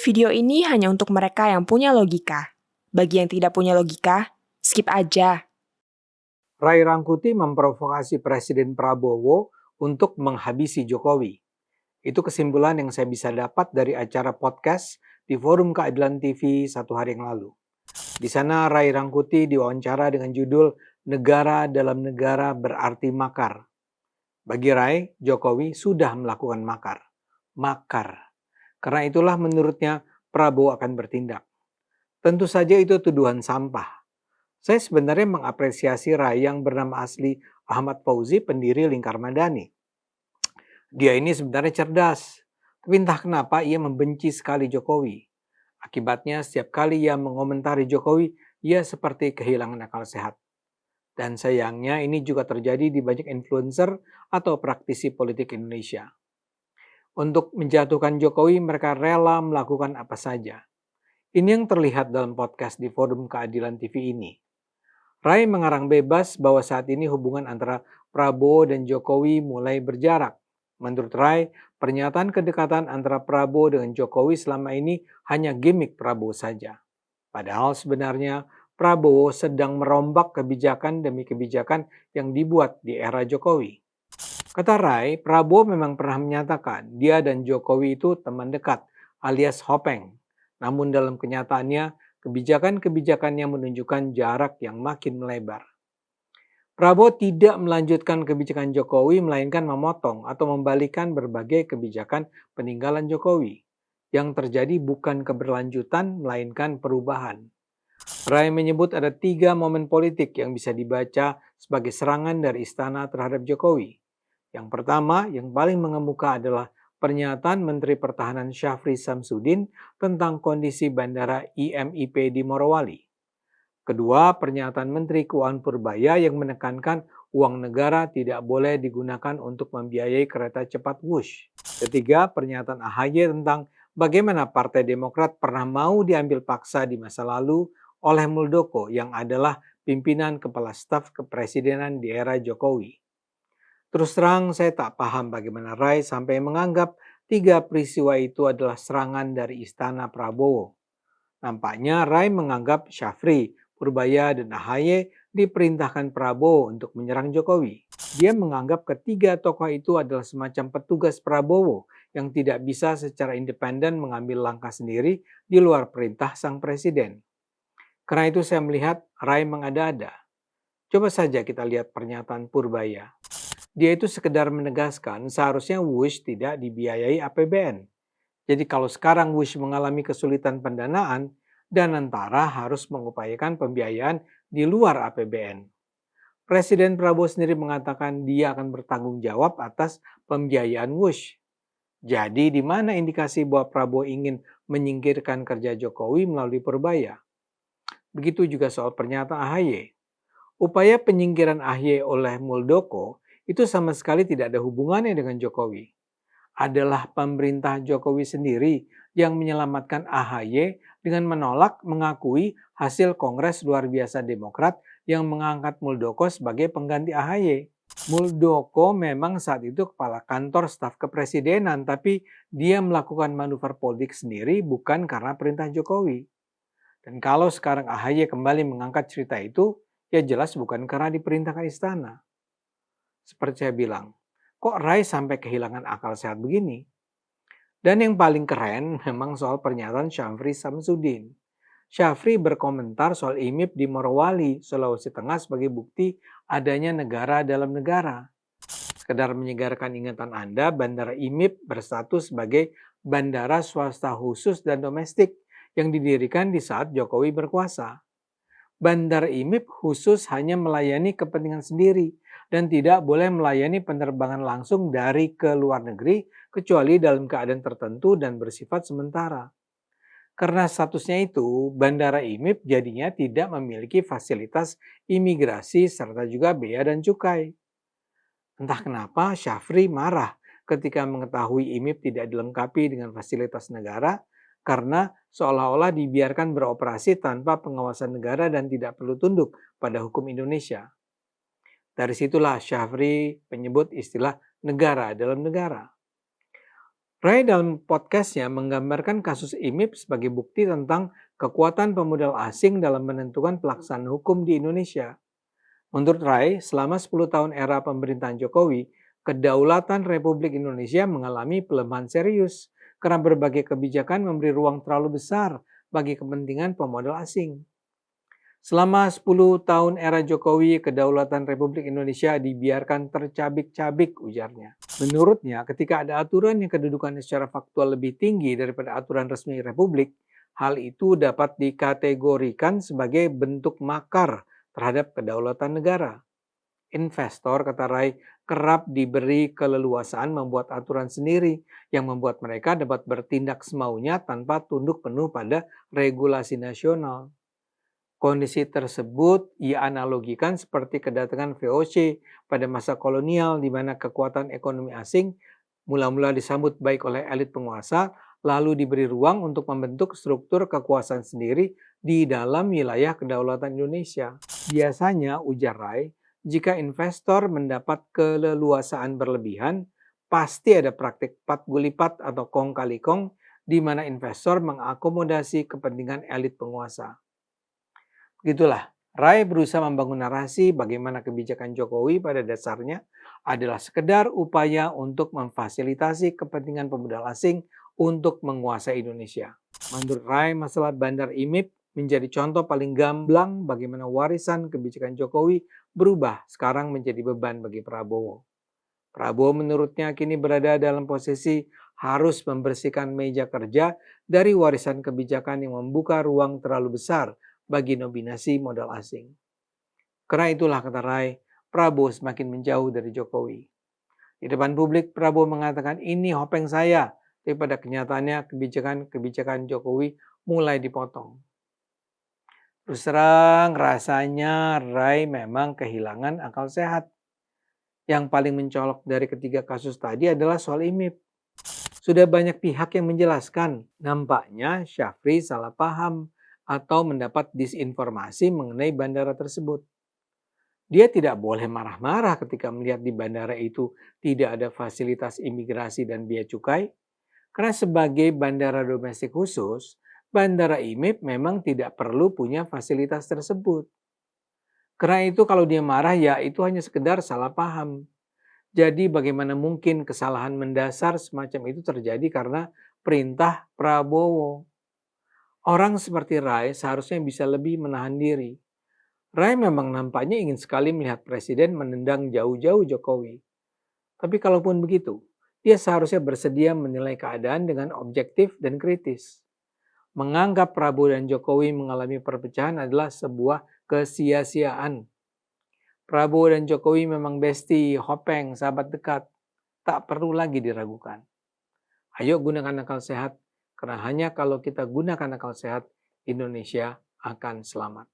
Video ini hanya untuk mereka yang punya logika. Bagi yang tidak punya logika, skip aja. Ray Rangkuti memprovokasi Presiden Prabowo untuk menghabisi Jokowi. Itu kesimpulan yang saya bisa dapat dari acara podcast di Forum Keadilan TV 1 hari yang lalu. Di sana Ray Rangkuti diwawancara dengan judul Negara dalam Negara Berarti Makar. Bagi Ray, Jokowi sudah melakukan makar. Karena itulah menurutnya Prabowo akan bertindak. Tentu saja itu tuduhan sampah. Saya sebenarnya mengapresiasi Ray yang bernama asli Ahmad Fauzi, pendiri Lingkar Madani. Dia ini sebenarnya cerdas, tapi entah kenapa ia membenci sekali Jokowi. Akibatnya setiap kali ia mengomentari Jokowi, ia seperti kehilangan akal sehat. Dan sayangnya ini juga terjadi di banyak influencer atau praktisi politik Indonesia. Untuk menjatuhkan Jokowi, mereka rela melakukan apa saja. Ini yang terlihat dalam podcast di Forum Keadilan TV ini. Ray mengarang bebas bahwa saat ini hubungan antara Prabowo dan Jokowi mulai berjarak. Menurut Ray, pernyataan kedekatan antara Prabowo dengan Jokowi selama ini hanya gimmick Prabowo saja. Padahal sebenarnya Prabowo sedang merombak kebijakan demi kebijakan yang dibuat di era Jokowi. Kata Ray, Prabowo memang pernah menyatakan dia dan Jokowi itu teman dekat alias hopeng. Namun dalam kenyataannya, kebijakan-kebijakannya menunjukkan jarak yang makin melebar. Prabowo tidak melanjutkan kebijakan Jokowi, melainkan memotong atau membalikan berbagai kebijakan peninggalan Jokowi. Yang terjadi bukan keberlanjutan, melainkan perubahan. Ray menyebut ada 3 momen politik yang bisa dibaca sebagai serangan dari istana terhadap Jokowi. Yang pertama, yang paling mengemuka adalah pernyataan Menteri Pertahanan Syafri Samsudin tentang kondisi Bandara IMIP di Morowali. Kedua, pernyataan Menteri Keuangan Purbaya yang menekankan uang negara tidak boleh digunakan untuk membiayai kereta cepat Wush. Ketiga, pernyataan AHY tentang bagaimana Partai Demokrat pernah mau diambil paksa di masa lalu oleh Muldoko yang adalah pimpinan kepala staf kepresidenan di era Jokowi. Terus terang saya tak paham bagaimana Ray sampai menganggap 3 peristiwa itu adalah serangan dari istana Prabowo. Nampaknya Ray menganggap Syafri, Purbaya, dan AHY diperintahkan Prabowo untuk menyerang Jokowi. Dia menganggap ketiga tokoh itu adalah semacam petugas Prabowo yang tidak bisa secara independen mengambil langkah sendiri di luar perintah sang presiden. Karena itu saya melihat Ray mengada-ada. Coba saja kita lihat pernyataan Purbaya. Dia itu sekedar menegaskan seharusnya Wush tidak dibiayai APBN. Jadi kalau sekarang Wush mengalami kesulitan pendanaan, Danantara harus mengupayakan pembiayaan di luar APBN. Presiden Prabowo sendiri mengatakan dia akan bertanggung jawab atas pembiayaan Wush. Jadi di mana indikasi bahwa Prabowo ingin menyingkirkan kerja Jokowi melalui Purbaya? Begitu juga soal pernyataan AHY. Upaya penyingkiran AHY oleh Muldoko itu sama sekali tidak ada hubungannya dengan Jokowi. Adalah pemerintah Jokowi sendiri yang menyelamatkan AHY dengan menolak mengakui hasil Kongres Luar Biasa Demokrat yang mengangkat Muldoko sebagai pengganti AHY. Muldoko memang saat itu kepala kantor staf kepresidenan, tapi dia melakukan manuver politik sendiri bukan karena perintah Jokowi. Dan kalau sekarang AHY kembali mengangkat cerita itu, ya jelas bukan karena diperintahkan istana. Seperti saya bilang, kok Ray sampai kehilangan akal sehat begini? Dan yang paling keren memang soal pernyataan Syafri Samsudin. Syafri berkomentar soal IMIP di Morowali, Sulawesi Tengah sebagai bukti adanya negara dalam negara. Sekedar menyegarkan ingatan Anda, Bandara IMIP berstatus sebagai bandara swasta khusus dan domestik yang didirikan di saat Jokowi berkuasa. Bandara IMIP khusus hanya melayani kepentingan sendiri dan tidak boleh melayani penerbangan langsung dari ke luar negeri kecuali dalam keadaan tertentu dan bersifat sementara. Karena statusnya itu, Bandara IMIP jadinya tidak memiliki fasilitas imigrasi serta juga bea dan cukai. Entah kenapa Syafri marah ketika mengetahui IMIP tidak dilengkapi dengan fasilitas negara karena seolah-olah dibiarkan beroperasi tanpa pengawasan negara dan tidak perlu tunduk pada hukum Indonesia. Dari situlah Syafri menyebut istilah negara dalam negara. Ray dalam podcastnya menggambarkan kasus IMIP sebagai bukti tentang kekuatan pemodal asing dalam menentukan pelaksanaan hukum di Indonesia. Menurut Ray, selama 10 tahun era pemerintahan Jokowi, kedaulatan Republik Indonesia mengalami pelemahan serius karena berbagai kebijakan memberi ruang terlalu besar bagi kepentingan pemodal asing. Selama 10 tahun era Jokowi, kedaulatan Republik Indonesia dibiarkan tercabik-cabik, ujarnya. Menurutnya, ketika ada aturan yang kedudukannya secara faktual lebih tinggi daripada aturan resmi Republik, hal itu dapat dikategorikan sebagai bentuk makar terhadap kedaulatan negara. Investor, kata Rai, kerap diberi keleluasaan membuat aturan sendiri yang membuat mereka dapat bertindak semaunya tanpa tunduk penuh pada regulasi nasional. Kondisi tersebut ia analogikan seperti kedatangan VOC pada masa kolonial di mana kekuatan ekonomi asing mula-mula disambut baik oleh elit penguasa, lalu diberi ruang untuk membentuk struktur kekuasaan sendiri di dalam wilayah kedaulatan Indonesia. Biasanya, ujar Rai, jika investor mendapat keleluasaan berlebihan, pasti ada praktik pat gulipat atau kong kali kong di mana investor mengakomodasi kepentingan elit penguasa. Begitulah, Rai berusaha membangun narasi bagaimana kebijakan Jokowi pada dasarnya adalah sekedar upaya untuk memfasilitasi kepentingan pemodal asing untuk menguasai Indonesia. Menurut Rai, masalah Bandar IMIP menjadi contoh paling gamblang bagaimana warisan kebijakan Jokowi berubah sekarang menjadi beban bagi Prabowo. Prabowo menurutnya kini berada dalam posisi harus membersihkan meja kerja dari warisan kebijakan yang membuka ruang terlalu besar bagi nominasi modal asing. Karena itulah, kata Rai, Prabowo semakin menjauh dari Jokowi. Di depan publik, Prabowo mengatakan ini hopeng saya, tapi pada kenyataannya kebijakan Jokowi mulai dipotong. Terus terang, rasanya Rai memang kehilangan akal sehat. Yang paling mencolok dari ketiga kasus tadi adalah soal IMIP. Sudah banyak pihak yang menjelaskan, nampaknya Syafri salah paham atau mendapat disinformasi mengenai bandara tersebut. Dia tidak boleh marah-marah ketika melihat di bandara itu tidak ada fasilitas imigrasi dan bea cukai, karena sebagai bandara domestik khusus, bandara IMIP memang tidak perlu punya fasilitas tersebut. Karena itu kalau dia marah ya itu hanya sekedar salah paham. Jadi bagaimana mungkin kesalahan mendasar semacam itu terjadi karena perintah Prabowo? Orang seperti Rai seharusnya bisa lebih menahan diri. Rai memang nampaknya ingin sekali melihat presiden menendang jauh-jauh Jokowi. Tapi kalaupun begitu, dia seharusnya bersedia menilai keadaan dengan objektif dan kritis. Menganggap Prabowo dan Jokowi mengalami perpecahan adalah sebuah kesia-siaan. Prabowo dan Jokowi memang bestie, hopeng, sahabat dekat. Tak perlu lagi diragukan. Ayo gunakan akal sehat, karena hanya kalau kita gunakan akal sehat, Indonesia akan selamat.